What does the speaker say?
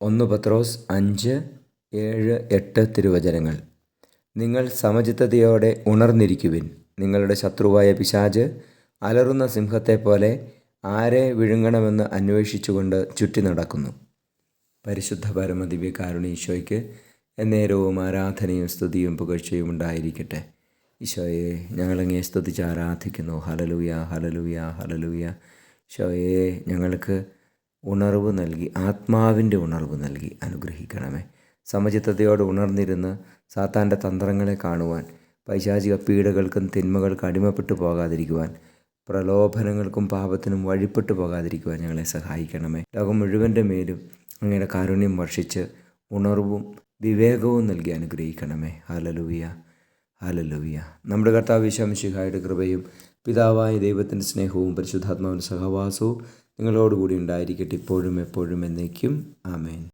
1 പത്രോസ് 5:7-8 തിരുവചനങ്ങൾ. നിങ്ങൾ സമചിത്തതയോടെ ഉണർന്നിരിക്കുവിൻ. നിങ്ങളുടെ ശത്രുവായ പിശാച് അലറുന്ന സിംഹത്തെപ്പോലെ ആരെ വിഴുങ്ങണമെന്ന് അന്വേഷിച്ചുകൊണ്ട് ചുറ്റി നടക്കുന്നു. പരിശുദ്ധ പരമദിവ്യകാരുണ്യ ഈശോയ്ക്ക് എന്നേരവും ആരാധനയും സ്തുതിയും പുകഴ്ചയും ഉണ്ടായിരിക്കട്ടെ. ഈശോയെ, ഞങ്ങളങ്ങേ സ്തുതിച്ച് ആരാധിക്കുന്നു. Hallelujah, hallelujah, hallelujah. ഈശോയെ, ഞങ്ങൾക്ക് ഉണർവ് നൽകി, ആത്മാവിൻ്റെ ഉണർവ് നൽകി അനുഗ്രഹിക്കണമേ. സമചിത്തതയോട് ഉണർന്നിരുന്ന് സാത്താൻ്റെ തന്ത്രങ്ങളെ കാണുവാൻ, പൈശാചിക പീഡകൾക്കും തിന്മകൾക്ക് അടിമപ്പെട്ടു പോകാതിരിക്കുവാൻ, പ്രലോഭനങ്ങൾക്കും പാപത്തിനും വഴിപ്പെട്ടു പോകാതിരിക്കുവാൻ ഞങ്ങളെ സഹായിക്കണമേ. ലോകം മുഴുവൻ്റെ മേലും അങ്ങയുടെ കാരുണ്യം വർഷിച്ച് ഉണർവും വിവേകവും നൽകി അനുഗ്രഹിക്കണമേ. Hallelujah, hallelujah. നമ്മുടെ കർത്താവ് ഈശോ മിശിഹായുടെ കൃപയും പിതാവായ ദൈവത്തിൻ്റെ സ്നേഹവും പരിശുദ്ധാത്മാവിൻ്റെ സഹവാസവും നിങ്ങളോടുകൂടി ഉണ്ടായിരിക്കട്ടെ, ഇപ്പോഴും എപ്പോഴും എന്നേക്കും. ആമേൻ.